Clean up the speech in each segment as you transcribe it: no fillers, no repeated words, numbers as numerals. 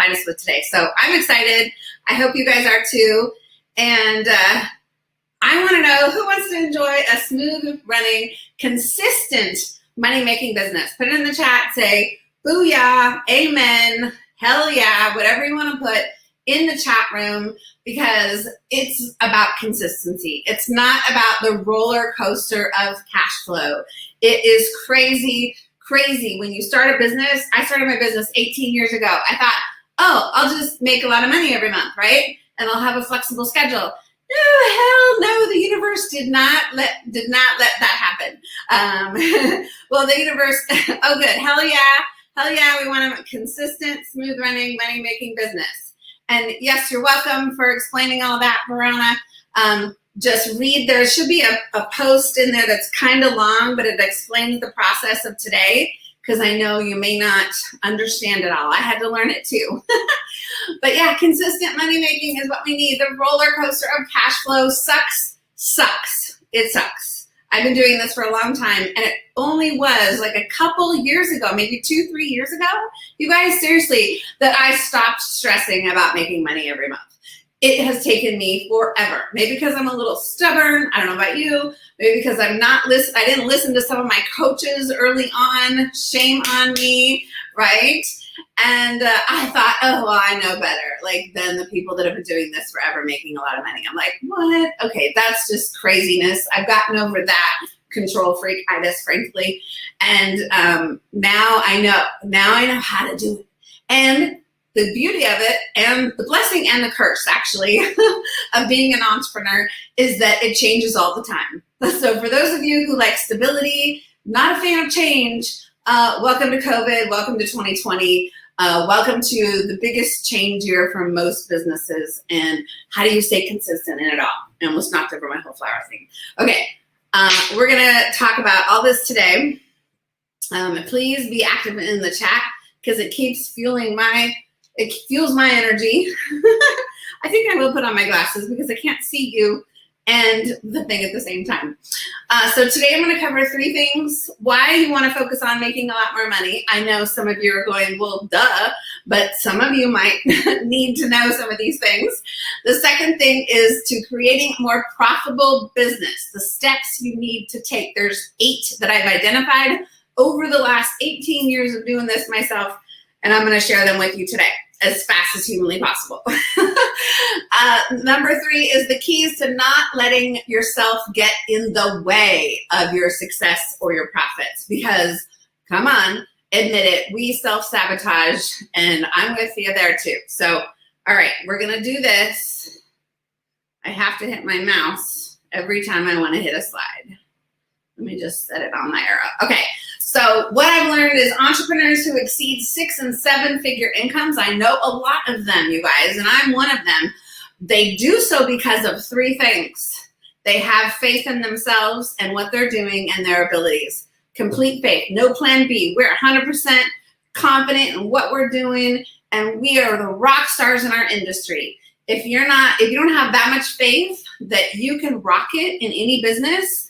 provide us with today. So I'm excited. I hope you guys are too. And I want to know who wants to enjoy a smooth running, consistent money-making business. Put it in the chat, say booyah, amen, hell yeah, whatever you want to put in the chat room, because it's about consistency. It's not about the roller coaster of cash flow. It is crazy when you start a business. I started my business 18 years ago. I thought, oh, I'll just make a lot of money every month, right? And I'll have a flexible schedule. No, hell no, the universe did not let that happen. Well, the universe, oh good, hell yeah, we want a consistent, smooth running, money-making business. And yes, you're welcome for explaining all that, Verona. Just read, there should be a post in there that's kind of long, but it explains the process of today, because I know you may not understand it all. I had to learn it too. But yeah, consistent money making is what we need. The roller coaster of cash flow sucks. It sucks. I've been doing this for a long time, and it only was like a couple years ago, maybe 2-3 years ago, you guys, seriously, that I stopped stressing about making money every month. It has taken me forever. Maybe because I'm a little stubborn. I don't know about you. Maybe because I didn't listen to some of my coaches early on. Shame on me, right? And I thought, oh, well, I know better. Like, than the people that have been doing this forever, making a lot of money. I'm like, what? Okay, that's just craziness. I've gotten over that control freak-itis, frankly. And now I know how to do it. And the beauty of it, and the blessing and the curse, actually, of being an entrepreneur is that it changes all the time. So for those of you who like stability, not a fan of change, welcome to COVID, welcome to 2020, welcome to the biggest change year for most businesses, and how do you stay consistent in it all? I almost knocked over my whole flower thing. Okay, we're gonna talk about all this today. Please be active in the chat, because it keeps fueling it fuels my energy. I think I will put on my glasses because I can't see you and the thing at the same time. So today I'm going to cover 3 things. Why you want to focus on making a lot more money. I know some of you are going, well, duh, but some of you might need to know some of these things. The second thing is to creating a more profitable business, the steps you need to take. There's 8 that I've identified over the last 18 years of doing this myself, and I'm going to share them with you today as fast as humanly possible. Number 3 is the keys to not letting yourself get in the way of your success or your profits. Because, come on, admit it, we self-sabotage, and I'm with you there too. So, all right, we're going to do this. I have to hit my mouse every time I want to hit a slide. Let me just set it on my arrow. Okay. So what I've learned is entrepreneurs who exceed 6- and 7-figure incomes, I know a lot of them, you guys, and I'm one of them. They do so because of 3 things. They have faith in themselves and what they're doing and their abilities. Complete faith, no plan B. We're 100% confident in what we're doing, and we are the rock stars in our industry. If you don't have that much faith that you can rock it in any business,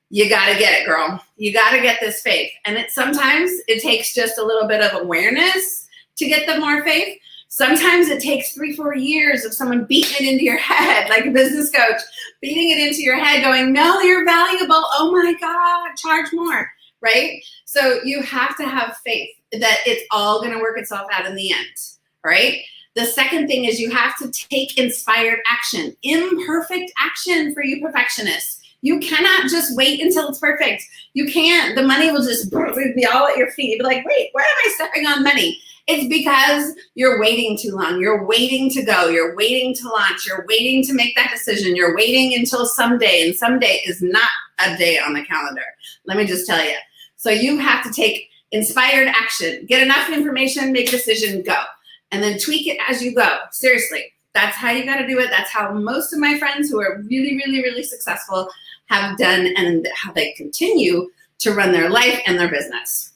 you got to get it, girl. You got to get this faith. And sometimes it takes just a little bit of awareness to get the more faith. Sometimes it takes 3-4 years of someone beating it into your head, like a business coach, beating it into your head going, no, you're valuable. Oh my God, charge more, right? So you have to have faith that it's all going to work itself out in the end, right? The second thing is you have to take inspired action, imperfect action for you perfectionists. You cannot just wait until it's perfect. You can't. The money will just be all at your feet. You'll be like, wait, why am I stepping on money? It's because you're waiting too long. You're waiting to go. You're waiting to launch. You're waiting to make that decision. You're waiting until someday, and someday is not a day on the calendar. Let me just tell you. So you have to take inspired action. Get enough information, make a decision, go. And then tweak it as you go. Seriously. That's how you got to do it. That's how most of my friends who are really, really, really successful have done, and how they continue to run their life and their business.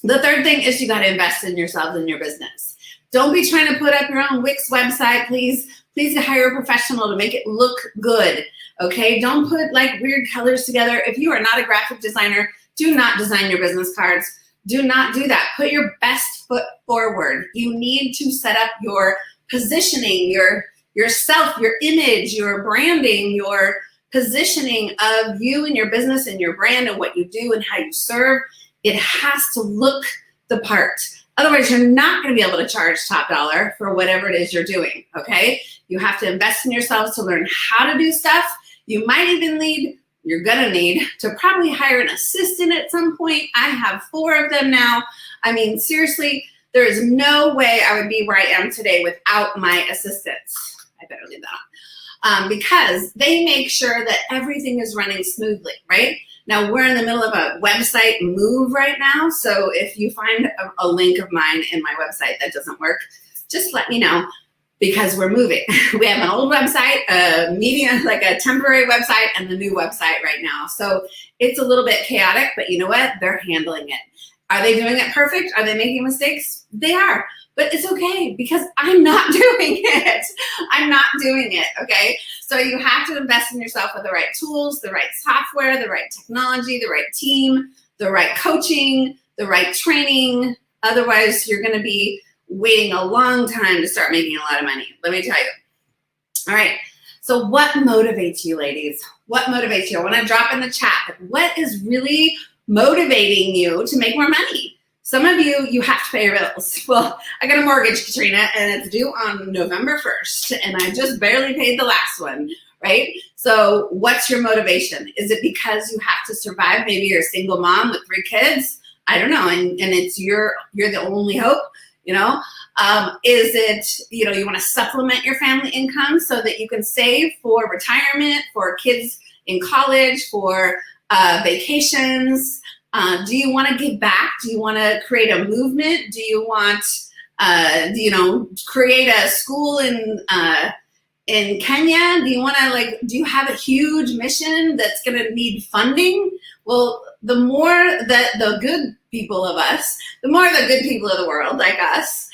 The third thing is you got to invest in yourselves and your business. Don't be trying to put up your own Wix website. Please hire a professional to make it look good. Okay? Don't put like weird colors together. If you are not a graphic designer, do not design your business cards. Do not do that. Put your best foot forward. You need to set up your positioning, yourself, your image, your branding, your positioning of you and your business and your brand and what you do and how you serve. It has to look the part. Otherwise, you're not going to be able to charge top dollar for whatever it is you're doing, okay? You have to invest in yourselves to learn how to do stuff. You might even you're going to need to probably hire an assistant at some point. I have 4 of them now. I mean, seriously, there is no way I would be where I am today without my assistants. I better leave that on. Because they make sure that everything is running smoothly, right? Now, we're in the middle of a website move right now, so if you find a link of mine in my website that doesn't work, just let me know, because we're moving. We have an old website, like a temporary website, and the new website right now. So it's a little bit chaotic, but you know what? They're handling it. Are they doing it perfect? Are they making mistakes? They are. But it's okay, because I'm not doing it. I'm not doing it, okay? So you have to invest in yourself with the right tools, the right software, the right technology, the right team, the right coaching, the right training. Otherwise, you're gonna be waiting a long time to start making a lot of money. Let me tell you. All right, so what motivates you, ladies? What motivates you? I wanna drop in the chat, what is really motivating you to make more money? Some of you have to pay your bills. Well, I got a mortgage, Katrina, and it's due on November 1st, and I just barely paid the last one, right? So what's your motivation? Is it because you have to survive? Maybe you're a single mom with 3 kids. I don't know, and it's you're the only hope, you know? Is it, you want to supplement your family income so that you can save for retirement, for kids in college, for vacations? Do you want to give back? Do you want to create a movement? Do you want, create a school in Kenya? Do you want to do you have a huge mission that's going to need funding? Well, the more that the good people of us, the more the good people of the world like us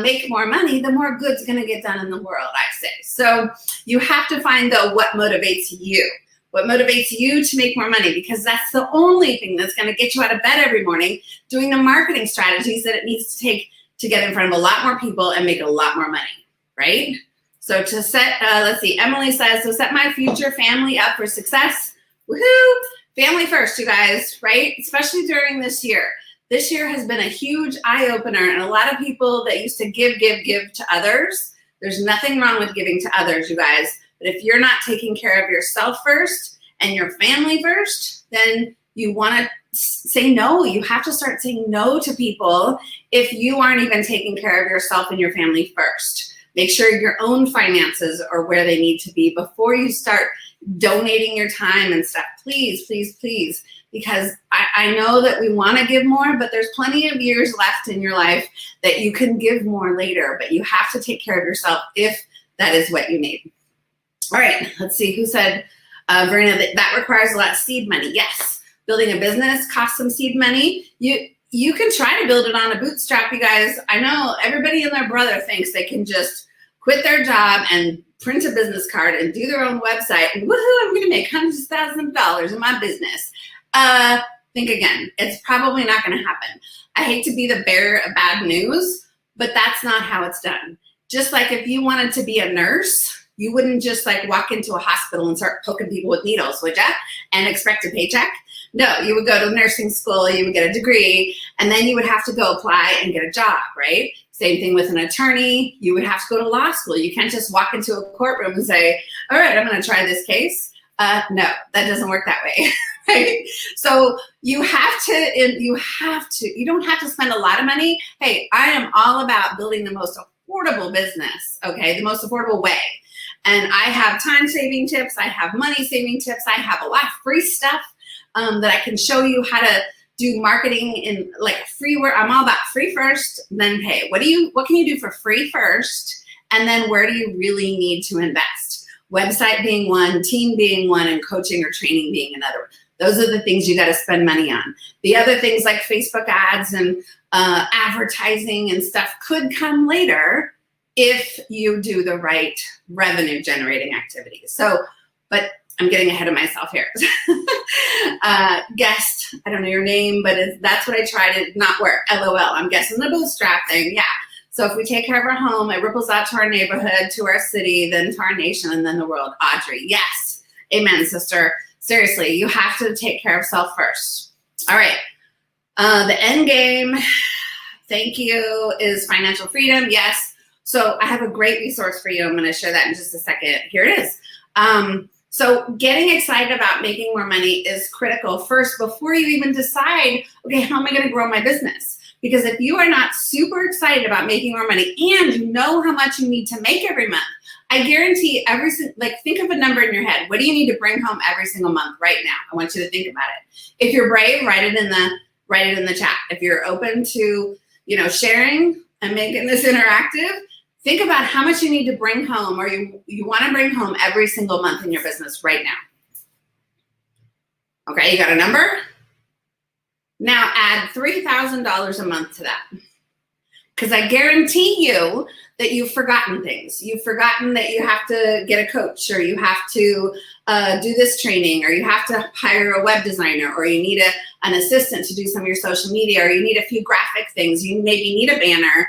make more money, the more good's going to get done in the world, I say. So you have to find though what motivates you. What motivates you to make more money, because that's the only thing that's going to get you out of bed every morning, doing the marketing strategies that it needs to take to get in front of a lot more people and make a lot more money, right? So to set, let's see, Emily says, so set my future family up for success. Woohoo! Family first, you guys, right? Especially during this year. This year has been a huge eye-opener, and a lot of people that used to give to others. There's nothing wrong with giving to others, you guys. But if you're not taking care of yourself first and your family first, then you want to say no. You have to start saying no to people if you aren't even taking care of yourself and your family first. Make sure your own finances are where they need to be before you start donating your time and stuff. Please, please, please. Because I know that we want to give more, but there's plenty of years left in your life that you can give more later. But you have to take care of yourself if that is what you need. All right, let's see who said, Verena, that requires a lot of seed money. Yes, building a business costs some seed money. You can try to build it on a bootstrap, you guys. I know everybody and their brother thinks they can just quit their job and print a business card and do their own website and woohoo, I'm gonna make hundreds of thousands of dollars in my business. Think again, it's probably not gonna happen. I hate to be the bearer of bad news, but that's not how it's done. Just like if you wanted to be a nurse, you wouldn't just walk into a hospital and start poking people with needles, would ya? And expect a paycheck? No, you would go to nursing school, you would get a degree, and then you would have to go apply and get a job, right? Same thing with an attorney. You would have to go to law school. You can't just walk into a courtroom and say, all right, I'm gonna try this case. No, that doesn't work that way, right? So you don't have to spend a lot of money. Hey, I am all about building the most affordable business, okay? The most affordable way. And I have time-saving tips. I have money-saving tips. I have a lot of free stuff that I can show you how to do marketing in freeware. I'm all about free first, then pay. What can you do for free first? And then where do you really need to invest? Website being one, team being one, and coaching or training being another. Those are the things you got to spend money on. The other things like Facebook ads and advertising and stuff could come later if you do the right revenue generating activities. So, but I'm getting ahead of myself here. Guest I don't know your name, but that's what I try to not work. LOL. I'm guessing the bootstrap thing. Yeah. So if we take care of our home, it ripples out to our neighborhood, to our city, then to our nation, and then the world. Audrey, yes. Amen, sister. Seriously, you have to take care of self first. All right. The end game, thank you, is financial freedom. Yes. So I have a great resource for you. I'm going to share that in just a second. Here it is. So getting excited about making more money is critical first before you even decide, okay, how am I going to grow my business? Because if you are not super excited about making more money and you know how much you need to make every month, I guarantee think of a number in your head. What do you need to bring home every single month right now? I want you to think about it. If you're brave, write it in the chat. If you're open to, sharing and making this interactive, think about how much you need to bring home or you want to bring home every single month in your business right now. Okay, you got a number? Now add $3,000 a month to that. Because I guarantee you that you've forgotten things. You've forgotten that you have to get a coach, or you have to do this training, or you have to hire a web designer, or you need an assistant to do some of your social media, or you need a few graphic things. You maybe need a banner.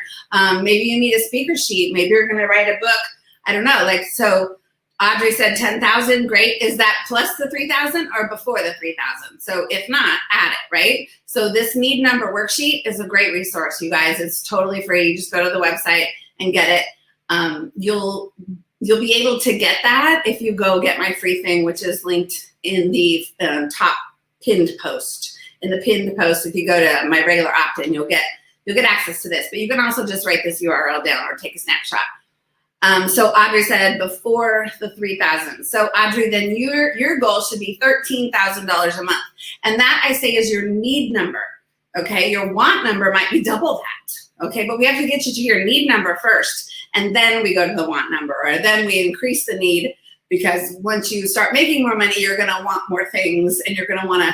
Maybe you need a speaker sheet. Maybe you're going to write a book. I don't know. So Audrey said 10,000. Great. Is that plus the 3,000 or before the 3,000? So if not, add it, right? So this need number worksheet is a great resource, you guys. It's totally free. You just go to the website and get it. You'll be able to get that if you go get my free thing, which is linked in the top pinned post. In the pinned post, if you go to my regular opt-in, you'll get access to this. But you can also just write this URL down or take a snapshot. So Audrey said before the 3,000. So Audrey, then your goal should be $13,000 a month. And that, I say, is your need number. Okay, your want number might be double that. Okay, but we have to get you to your need number first, and then we go to the want number, or then we increase the need, because once you start making more money, you're going to want more things, and you're going to want to,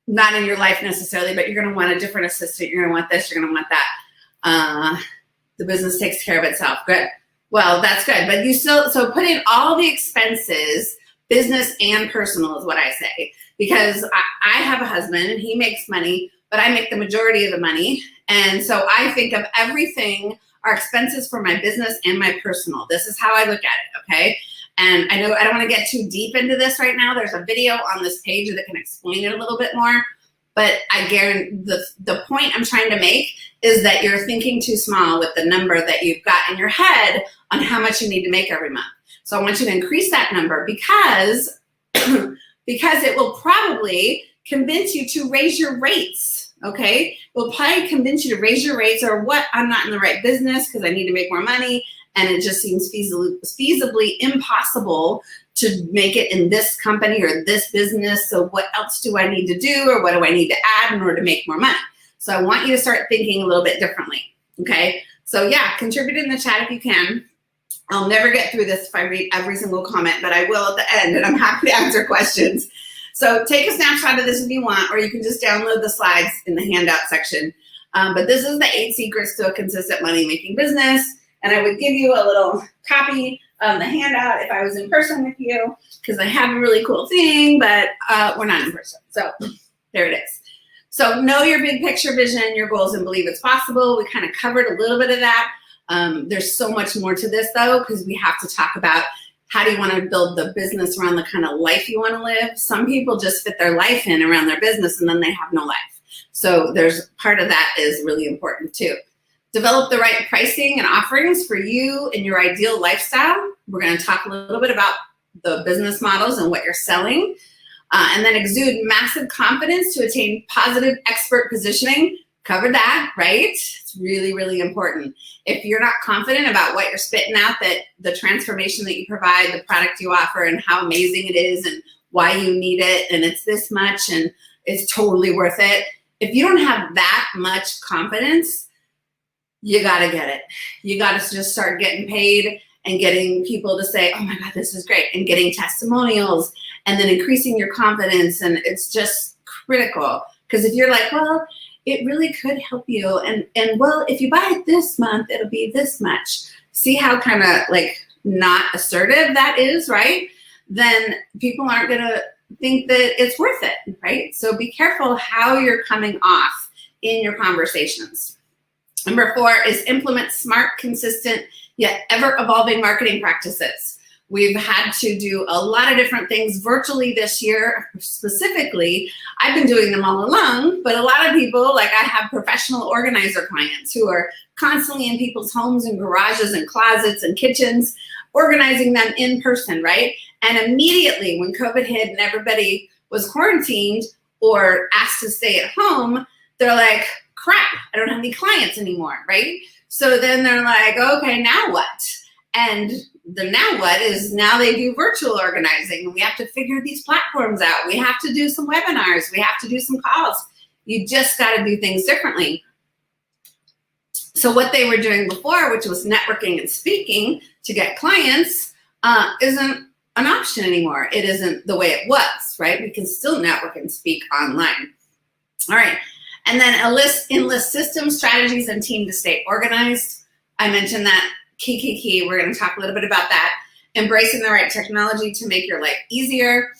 not in your life necessarily, but you're going to want a different assistant. You're going to want this. You're going to want that. The business takes care of itself. Good. Well, that's good. But you still, so put in all the expenses, business and personal is what I say, because I have a husband and he makes money, but I make the majority of the money. And so I think of everything are expenses for my business and my personal. This is how I look at it, okay? And I know I don't want to get too deep into this right now. There's a video on this page that can explain it a little bit more. But I guarantee the point I'm trying to make is that you're thinking too small with the number that you've got in your head on how much you need to make every month. So I want you to increase that number because it will probably convince you to raise your rates, okay? It will probably convince you to raise your rates, or what, I'm not in the right business because I need to make more money, and it just seems feasibly impossible to make it in this company or this business. So what else do I need to do, or what do I need to add in order to make more money? So I want you to start thinking a little bit differently, okay? So yeah, contribute in the chat if you can. I'll never get through this if I read every single comment, but I will at the end, and I'm happy to answer questions. So take a snapshot of this if you want, or you can just download the slides in the handout section. But this is the 8 secrets to a consistent money-making business. And I would give you a little copy of the handout if I was in person with you, because I have a really cool thing, but we're not in person. So there it is. So know your big picture vision, your goals, and believe it's possible. We kind of covered a little bit of that. There's so much more to this, though, because we have to talk about how do you want to build the business around the kind of life you want to live. Some people just fit their life in around their business, and then they have no life. So there's part of that is really important, too. Develop the right pricing and offerings for you and your ideal lifestyle. We're going to talk a little bit about the business models and what you're selling. And then exude massive confidence to attain positive expert positioning. Covered that, right? It's really, really important. If you're not confident about what you're spitting out, that the transformation that you provide, the product you offer, and how amazing it is, and why you need it, and it's this much, and it's totally worth it. If you don't have that much confidence, you got to get it. You got to just start getting paid and getting people to say, oh my God, this is great, and getting testimonials, and then increasing your confidence. And it's just critical, because if you're like, well, it really could help you. And well, if you buy it this month, it'll be this much. See how kind of like not assertive that is, right? Then people aren't going to think that it's worth it, right? So be careful how you're coming off in your conversations. Number 4 is implement smart, consistent, yet ever-evolving marketing practices. We've had to do a lot of different things virtually this year. Specifically, I've been doing them all along, but a lot of people, like I have professional organizer clients who are constantly in people's homes and garages and closets and kitchens, organizing them in person, right? And immediately when COVID hit and everybody was quarantined or asked to stay at home, they're like, crap, I don't have any clients anymore, right? So then they're like, okay, now what? And the now what is now they do virtual organizing. We have to figure these platforms out. We have to do some webinars. We have to do some calls. You just got to do things differently. So what they were doing before, which was networking and speaking to get clients, isn't an option anymore. It isn't the way it was, right? We can still network and speak online. All right. And then Enlist systems, strategies, and team to stay organized. I mentioned that. Key. We're going to talk a little bit about that. Embracing the right technology to make your life easier.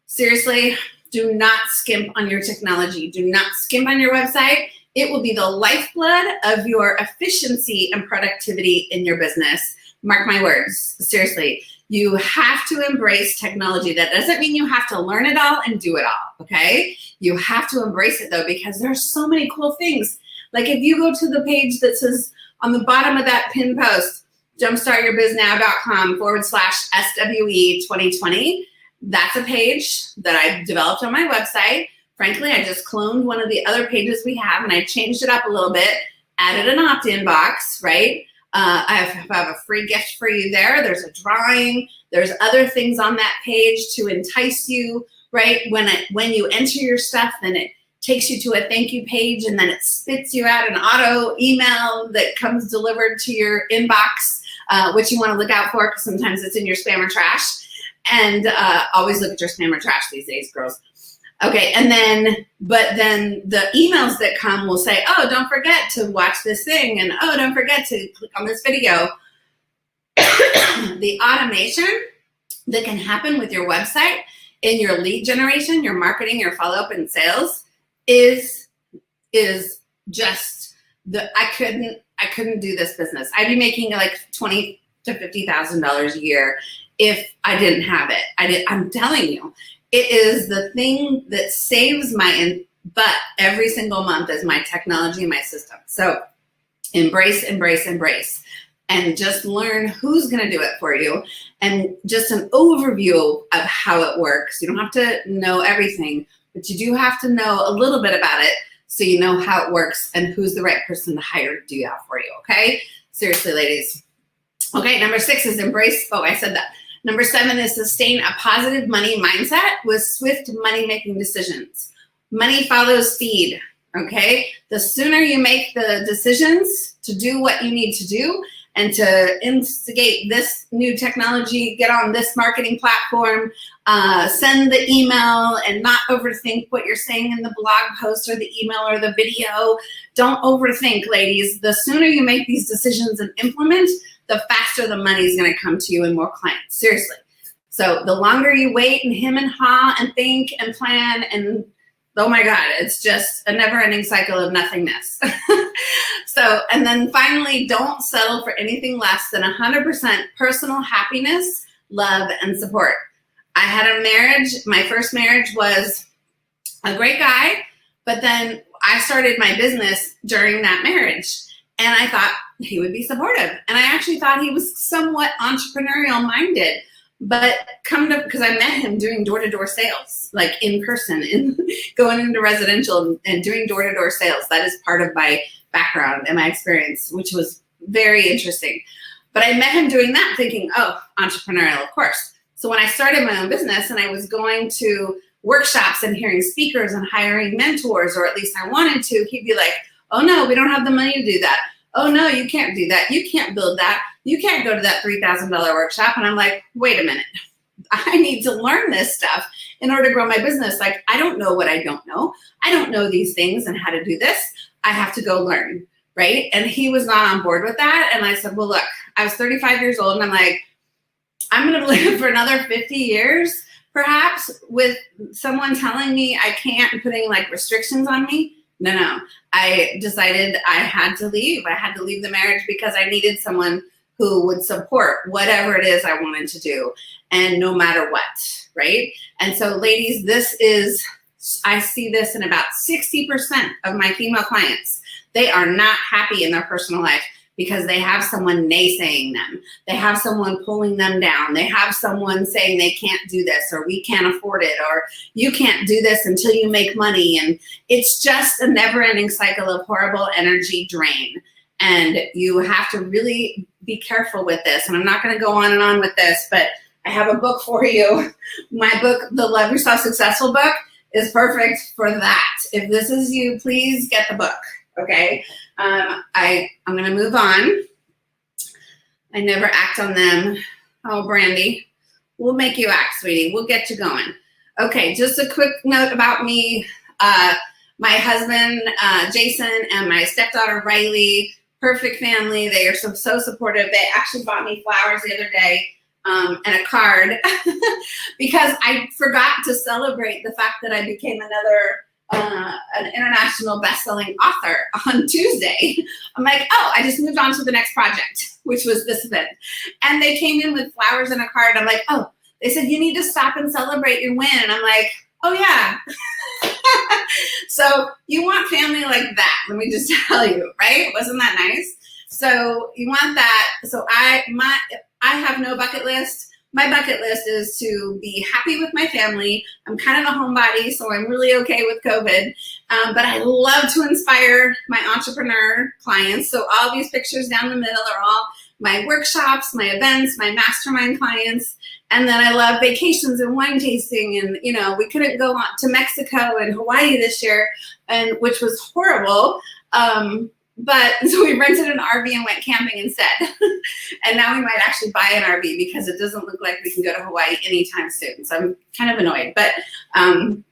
Seriously, do not skimp on your technology. Do not skimp on your website. It will be the lifeblood of your efficiency and productivity in your business. Mark my words. Seriously, you have to embrace technology. That doesn't mean you have to learn it all and do it all, okay? You have to embrace it though, because there's so many cool things. Like if you go to the page that says on the bottom of that pin post, jumpstartyourbiznow.com/SWE 2020. That's a page that I developed on my website. Frankly, I just cloned one of the other pages we have and I changed it up a little bit, added an opt-in box, right? I have a free gift for you there. There's a drawing. There's other things on that page to entice you, right? When you enter your stuff, then it takes you to a thank you page and then it spits you out an auto email that comes delivered to your inbox, which you want to look out for because sometimes it's in your spam or trash. And always look at your spam or trash these days, girls. Okay, but then the emails that come will say, oh, don't forget to watch this thing, and oh, don't forget to click on this video. The automation that can happen with your website in your lead generation, your marketing, your follow-up and sales is just I couldn't do this business. I'd be making like $20,000 to $50,000 a year if I didn't have it. I'm telling you, it is the thing that saves my butt every single month is my technology and my system. So embrace, and just learn who's going to do it for you and just an overview of how it works. You don't have to know everything, but you do have to know a little bit about it so you know how it works and who's the right person to hire to do that for you, okay? Seriously, ladies. Okay, number 6 is embrace, I said that. Number 7 is sustain a positive money mindset with swift money-making decisions. Money follows speed, okay? The sooner you make the decisions to do what you need to do and to instigate this new technology, get on this marketing platform, send the email and not overthink what you're saying in the blog post or the email or the video. Don't overthink, ladies. The sooner you make these decisions and implement, the faster the money is going to come to you and more clients. Seriously. So the longer you wait and hem and haw and think and plan and oh my God, it's just a never-ending cycle of nothingness. And then finally, don't settle for anything less than 100% personal happiness, love, and support. I had a marriage. My first marriage was a great guy, but then I started my business during that marriage. And I thought he would be supportive. And I actually thought he was somewhat entrepreneurial minded. But because I met him doing door-to-door sales, like in person, and going into residential and doing door-to-door sales. That is part of my background and my experience, which was very interesting. But I met him doing that thinking, oh, entrepreneurial, of course. So when I started my own business and I was going to workshops and hearing speakers and hiring mentors, or at least I wanted to, he'd be like, oh no, we don't have the money to do that. Oh no, you can't do that. You can't build that. You can't go to that $3,000 workshop. And I'm like, wait a minute. I need to learn this stuff in order to grow my business. Like, I don't know what I don't know. I don't know these things and how to do this. I have to go learn, right? And he was not on board with that. And I said, well, look, I was 35 years old and I'm like, I'm going to live for another 50 years. perhaps with someone telling me I can't and putting like restrictions on me. No. I decided I had to leave. I had to leave the marriage because I needed someone who would support whatever it is I wanted to do, and no matter what, right? And so ladies, I see this in about 60% of my female clients. They are not happy in their personal life because they have someone naysaying them. They have someone pulling them down. They have someone saying they can't do this, or we can't afford it, or you can't do this until you make money. And it's just a never-ending cycle of horrible energy drain. And you have to really be careful with this. And I'm not going to go on and on with this, but I have a book for you. My book, the Love Yourself Successful book, is perfect for that. If this is you, please get the book. Okay, I'm going to move on. I never act on them. Oh, Brandy, we'll make you act, sweetie. We'll get you going. Okay, just a quick note about me. My husband, Jason, and my stepdaughter, Riley, perfect family. They are so supportive. They actually bought me flowers the other day and a card because I forgot to celebrate the fact that I became an international best-selling author on Tuesday. I'm like, oh, I just moved on to the next project, which was this event. And they came in with flowers and a card. I'm like, oh, they said, you need to stop and celebrate your win. And I'm like, oh yeah. So you want family like that. Let me just tell you, right? Wasn't that nice? So you want that. So I have no bucket list. My bucket list is to be happy with my family. I'm kind of a homebody, so I'm really okay with COVID. But I love to inspire my entrepreneur clients. So all these pictures down the middle are all my workshops, my events, my mastermind clients. And then I love vacations and wine tasting. And, we couldn't go on to Mexico and Hawaii this year, which was horrible. But so we rented an RV and went camping instead. And now we might actually buy an RV because it doesn't look like we can go to Hawaii anytime soon. So I'm kind of annoyed, but I'm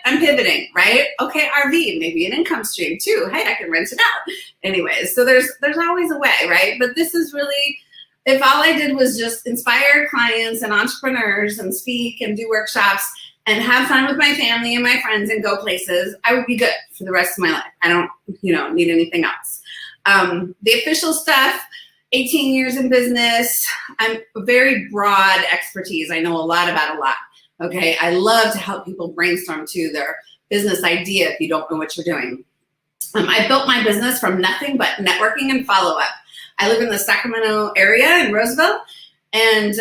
pivoting, right? Okay, RV, maybe an income stream too. Hey, I can rent it out. Anyways, so there's always a way, right? But this is really, if all I did was just inspire clients and entrepreneurs and speak and do workshops and have fun with my family and my friends and go places, I would be good for the rest of my life. I don't, need anything else. The official stuff, 18 years in business. I'm a very broad expertise. I know a lot about a lot. Okay. I love to help people brainstorm to their business idea if you don't know what you're doing. I built my business from nothing but networking and follow-up. I live in the Sacramento area in Roseville. And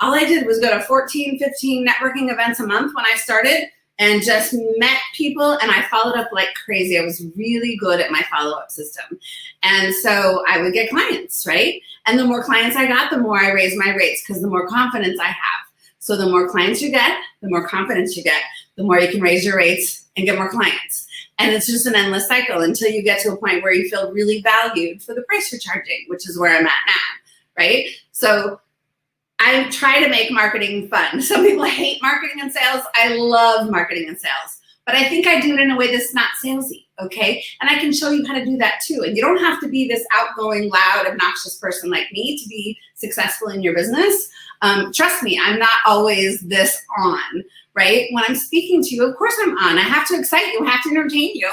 all I did was go to 14, 15 networking events a month when I started and just met people, and I followed up like crazy. I was really good at my follow-up system. And so I would get clients, right? And the more clients I got, the more I raised my rates because the more confidence I have. So the more clients you get, the more confidence you get, the more you can raise your rates and get more clients. And it's just an endless cycle until you get to a point where you feel really valued for the price you're charging, which is where I'm at now, right? So I try to make marketing fun. Some people hate marketing and sales. I love marketing and sales, but I think I do it in a way that's not salesy, okay? And I can show you how to do that too. And you don't have to be this outgoing, loud, obnoxious person like me to be successful in your business. Trust me, I'm not always this on, right? When I'm speaking to you, of course I'm on. I have to excite you, I have to entertain you.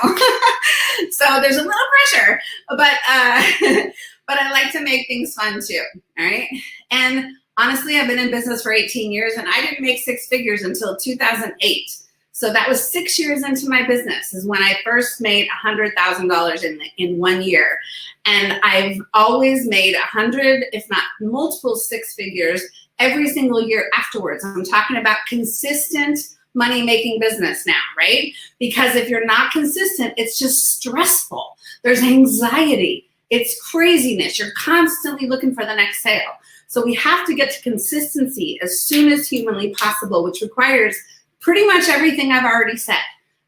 So there's a little pressure, but I like to make things fun too, all right? And honestly, I've been in business for 18 years and I didn't make six figures until 2008. So that was 6 years into my business is when I first made $100,000 in 1 year. And I've always made 100, if not multiple six figures every single year afterwards. I'm talking about consistent money-making business now, right? Because if you're not consistent, it's just stressful. There's anxiety. It's craziness. You're constantly looking for the next sale. So we have to get to consistency as soon as humanly possible, which requires pretty much everything I've already said,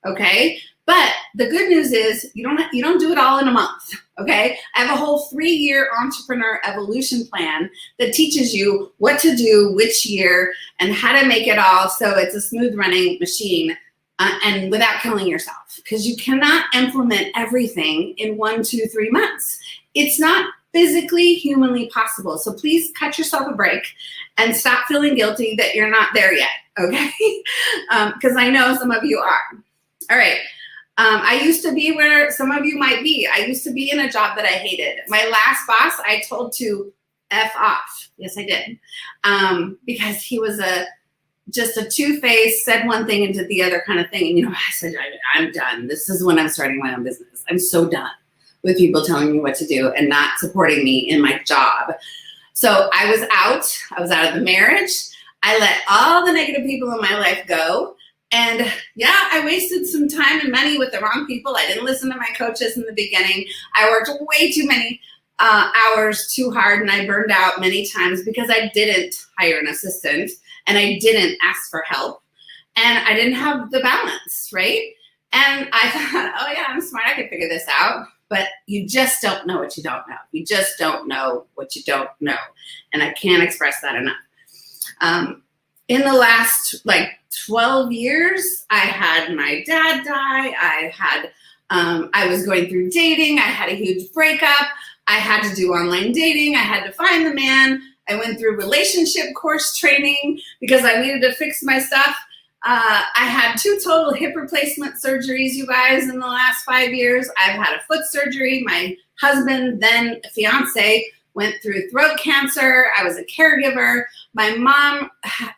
okay? But the good news is you don't do it all in a month, okay? I have a whole 3-year entrepreneur evolution plan that teaches you what to do, which year, and how to make it all so it's a smooth running machine and without killing yourself, because you cannot implement everything in 1, 2, 3 months. It's not physically, humanly possible. So please cut yourself a break and stop feeling guilty that you're not there yet, okay? Because I know some of you are. All right. I used to be where some of you might be. I used to be in a job that I hated. My last boss, I told to F off. Yes, I did. Because he was just a two-faced, said one thing and did the other kind of thing. And, I said, I'm done. This is when I'm starting my own business. I'm so done with people telling me what to do and not supporting me in my job. So I was out of the marriage. I let all the negative people in my life go. And yeah, I wasted some time and money with the wrong people. I didn't listen to my coaches in the beginning. I worked way too many hours too hard, and I burned out many times because I didn't hire an assistant and I didn't ask for help and I didn't have the balance, right? And I thought, oh yeah, I'm smart. I can figure this out. But you just don't know what you don't know. You just don't know what you don't know. And I can't express that enough. In the last 12 years, I had my dad die. I was going through dating. I had a huge breakup. I had to do online dating. I had to find the man. I went through relationship course training because I needed to fix my stuff. I had 2 total hip replacement surgeries, you guys, in the last 5 years. I've had a foot surgery. My husband, then fiance, went through throat cancer. I was a caregiver. My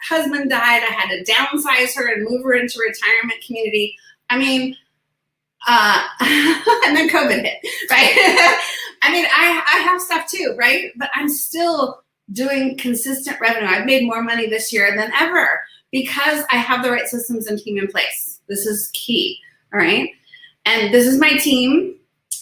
husband died. I had to downsize her and move her into a retirement community. I mean, and then COVID hit, right? I mean, I have stuff too, right? But I'm still doing consistent revenue. I've made more money this year than ever because I have the right systems and team in place. This is key, all right? And this is my team,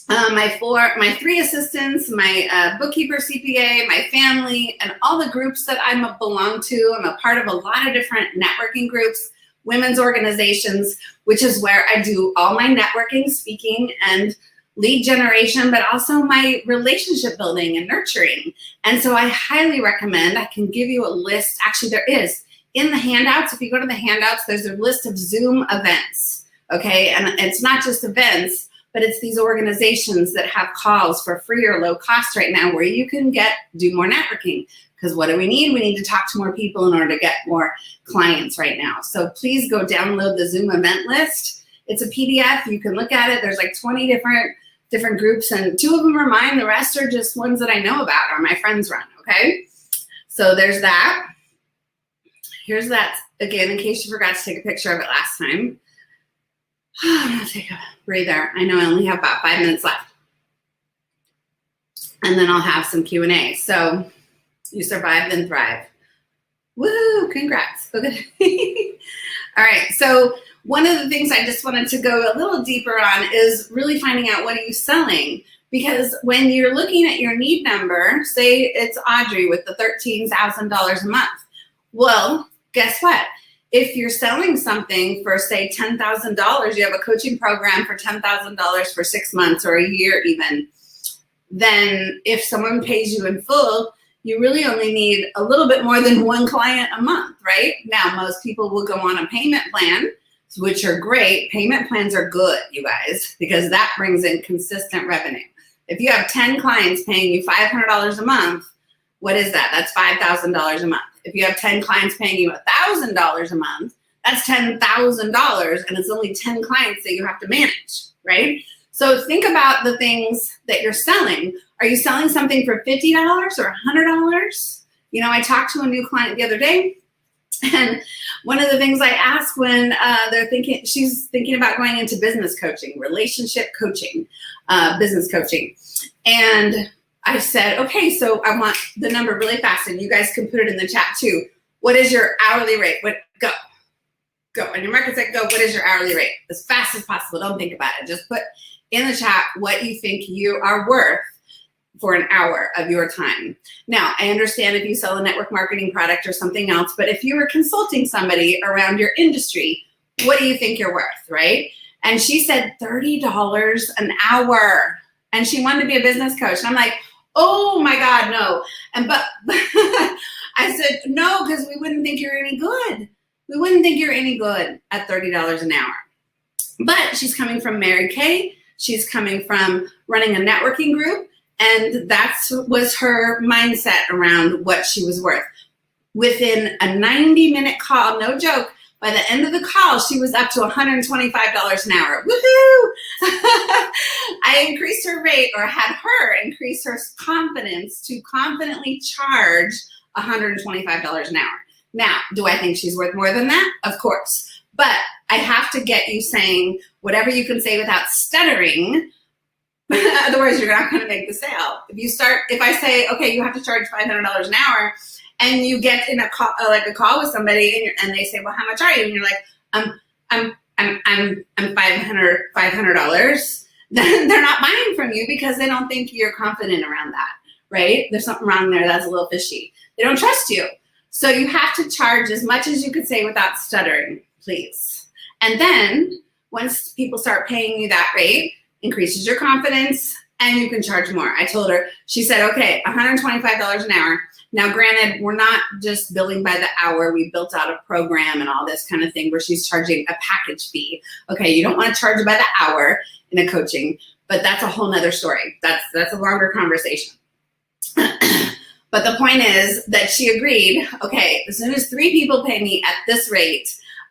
my 3 assistants, my bookkeeper, CPA, my family, and all the groups that I belong to. I'm a part of a lot of different networking groups, women's organizations, which is where I do all my networking, speaking, and lead generation, but also my relationship building and nurturing. And so I highly recommend, I can give you a list. Actually, there is. In the handouts, if you go to the handouts, there's a list of Zoom events, okay? And it's not just events, but it's these organizations that have calls for free or low cost right now where you can do more networking. Because what do we need? We need to talk to more people in order to get more clients right now. So please go download the Zoom event list. It's a PDF. You can look at it. There's 20 different groups, and 2 of them are mine. The rest are just ones that I know about or my friends run, okay? So there's that. Here's that, again, in case you forgot to take a picture of it last time. I'm gonna take a breather. I know I only have about 5 minutes left. And then I'll have some Q&A. So you survive, then thrive. Woo, congrats. Look at it. All right, so one of the things I just wanted to go a little deeper on is really finding out what are you selling. Because when you're looking at your need number, say it's Audrey with the $13,000 a month. Well, guess what? If you're selling something for, say, $10,000, you have a coaching program for $10,000 for 6 months or a year even, then if someone pays you in full, you really only need a little bit more than 1 client a month, right? Now, most people will go on a payment plan, which are great. Payment plans are good, you guys, because that brings in consistent revenue. If you have 10 clients paying you $500 a month, what is that? That's $5,000 a month. If you have 10 clients paying you $1,000 a month, that's $10,000, and it's only 10 clients that you have to manage, right? So think about the things that you're selling. Are you selling something for $50 or $100? I talked to a new client the other day, and one of the things I ask when she's thinking about going into business coaching, relationship coaching, business coaching, and I said, okay, so I want the number really fast, and you guys can put it in the chat too. What is your hourly rate? Go. On your market site, go. What is your hourly rate? As fast as possible. Don't think about it. Just put in the chat what you think you are worth for an hour of your time. Now, I understand if you sell a network marketing product or something else, but if you were consulting somebody around your industry, what do you think you're worth, right? And she said $30 an hour, and she wanted to be a business coach. And I'm like, oh my God, no. But I said, no, because we wouldn't think you're any good. We wouldn't think you're any good at $30 an hour. But she's coming from Mary Kay. She's coming from running a networking group. And that was her mindset around what she was worth. Within a 90-minute call, no joke, by the end of the call, she was up to $125 an hour. Woohoo! I increased her rate, or had her increase her confidence to confidently charge $125 an hour. Now, do I think she's worth more than that? Of course. But I have to get you saying whatever you can say without stuttering. Otherwise, you're not going to make the sale. If I say, okay, you have to charge $500 an hour, and you get in a call with somebody, and they say, well, how much are you? And you're like, I'm $500. Then they're not buying from you because they don't think you're confident around that, right? There's something wrong there that's a little fishy. They don't trust you. So you have to charge as much as you could say without stuttering, please. And then once people start paying you that rate, increases your confidence, and you can charge more. I told her, she said, okay, $125 an hour. Now, granted, we're not just billing by the hour. We built out a program and all this kind of thing where she's charging a package fee. Okay, you don't want to charge by the hour in a coaching, but that's a whole nother story. That's a longer conversation. But the point is that she agreed, okay, as soon as 3 people pay me at this rate,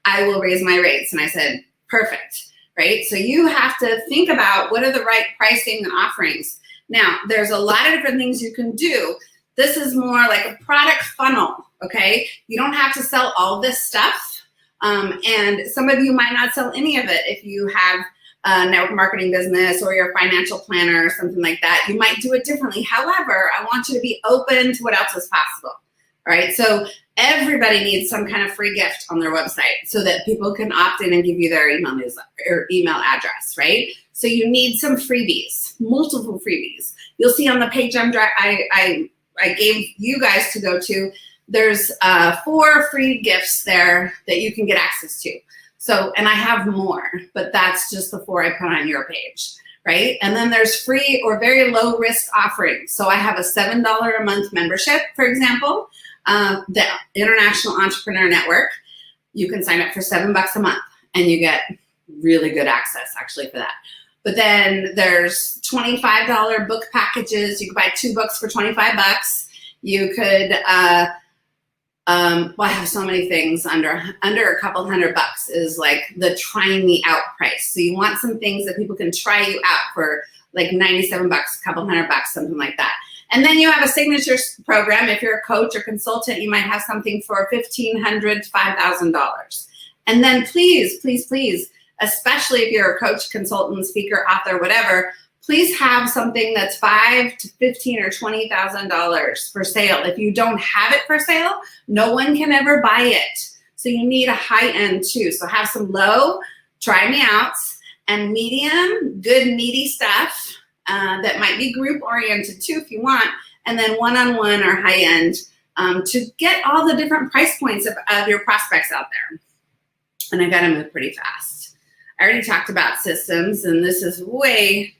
I will raise my rates. And I said, perfect, right? So you have to think about what are the right pricing and offerings. Now, there's a lot of different things you can do. This is more like a product funnel, okay? You don't have to sell all this stuff. And some of you might not sell any of it if you have a network marketing business or you're a financial planner or something like that. You might do it differently. However, I want you to be open to what else is possible, all right? So everybody needs some kind of free gift on their website so that people can opt in and give you their email newsletter or email address, right? So you need some freebies, multiple freebies. You'll see on the page I gave you guys to go to, there's 4 free gifts there that you can get access to. So, and I have more, but that's just the 4 I put on your page, right? And then there's free or very low risk offerings. So I have a $7 a month membership, for example, the International Entrepreneur Network. You can sign up for $7 a month and you get really good access actually for that. But then there's $25 book packages. You could buy 2 books for $25. You could, well, I have so many things under a couple $100 is like the trying me out price. So you want some things that people can try you out for like $97, a couple $100, something like that. And then you have a signature program. If you're a coach or consultant, you might have something for $1,500 to $5,000. And then please, please, please, especially if you're a coach, consultant, speaker, author, whatever, please have something that's $5,000 to $15,000 or $20,000 for sale. If you don't have it for sale, no one can ever buy it. So you need a high end too. So have some low, try me outs, and medium, good meaty stuff that might be group oriented too if you want, and then one-on-one or high end to get all the different price points of your prospects out there. And I gotta move pretty fast. I already talked about systems, and this is way,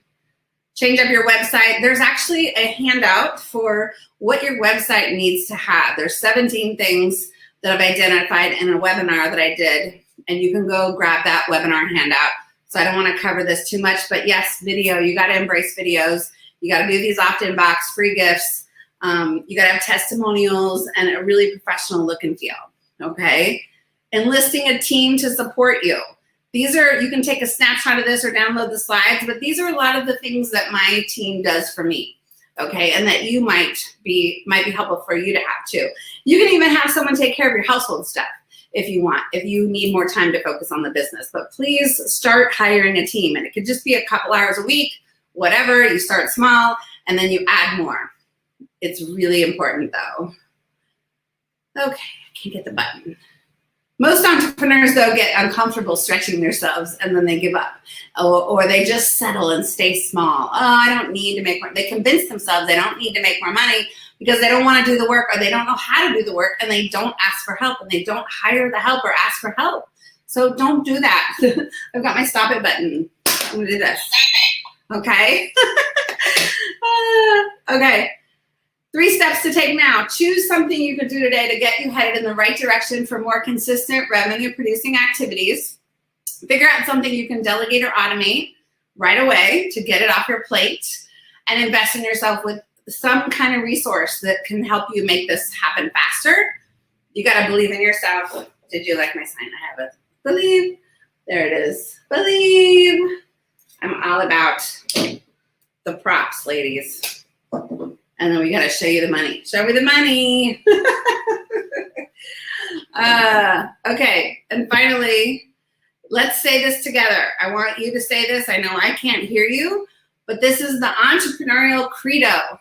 change up your website. There's actually a handout for what your website needs to have. There's 17 things that I've identified in a webinar that I did, and you can go grab that webinar handout. So I don't want to cover this too much, but yes, video, you got to embrace videos. You got to do these opt-in box, free gifts. You got to have testimonials and a really professional look and feel, okay? Enlisting a team to support you. These are, you can take a snapshot of this or download the slides, but these are a lot of the things that my team does for me, okay? And that you might be helpful for you to have too. You can even have someone take care of your household stuff if you want, if you need more time to focus on the business. But please start hiring a team. And it could just be a couple hours a week, whatever. You start small and then you add more. It's really important though. Okay, I can't get the button. Most entrepreneurs, though, get uncomfortable stretching themselves and then they give up. Or they just settle and stay small. Oh, I don't need to make more. They convince themselves they don't need to make more money because they don't want to do the work or they don't know how to do the work and they don't ask for help and they don't hire the help or ask for help. So don't do that. I've got my stop it button. I'm going to do this. Okay? Okay. 3 steps to take now. Choose something you can do today to get you headed in the right direction for more consistent revenue-producing activities. Figure out something you can delegate or automate right away to get it off your plate. and invest in yourself with some kind of resource that can help you make this happen faster. You got to believe in yourself. Did you like my sign? I have it. Believe. There it is. Believe. I'm all about the props, ladies. And then we got to show you the money. Show me the money. Okay. And finally, let's say this together. I want you to say this. I know I can't hear you, but this is the entrepreneurial credo.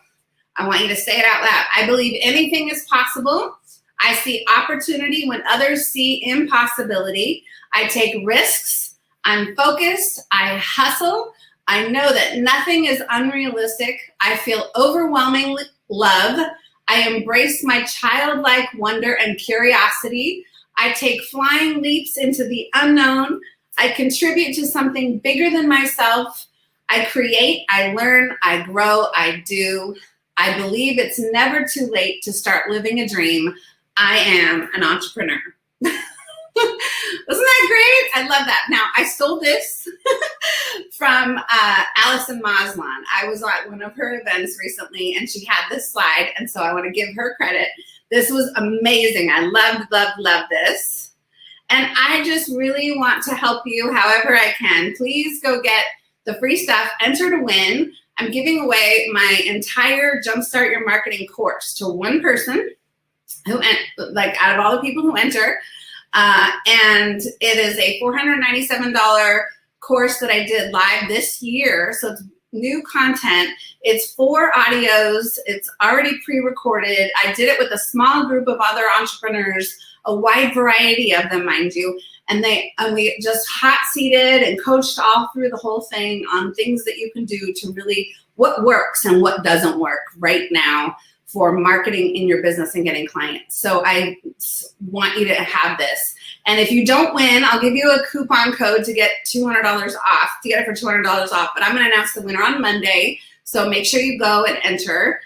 I want you to say it out loud. I believe anything is possible. I see opportunity when others see impossibility. I take risks. I'm focused. I hustle. I know that nothing is unrealistic. I feel overwhelming love. I embrace my childlike wonder and curiosity. I take flying leaps into the unknown. I contribute to something bigger than myself. I create, I learn, I grow, I do. I believe it's never too late to start living a dream. I am an entrepreneur. Wasn't that great? I love that. Now, I stole this from Allison Maslan. I was at one of her events recently, and she had this slide, and so I want to give her credit. This was amazing. I love this. And I just really want to help you however I can. Please go get the free stuff. Enter to win. I'm giving away my entire Jumpstart Your Marketing course to one person who, like, out of all the people who enter. And it is a $497 course that I did live this year. So it's new content. It's 4 audios. It's already pre-recorded. I did it with a small group of other entrepreneurs, a wide variety of them, mind you. And we just hot seated and coached all through the whole thing on things that you can do to really what works and what doesn't work right now for marketing in your business and getting clients. So I want you to have this. And if you don't win, I'll give you a coupon code to get $200 off, to get it for $200 off. But I'm going to announce the winner on Monday. So make sure you go and enter.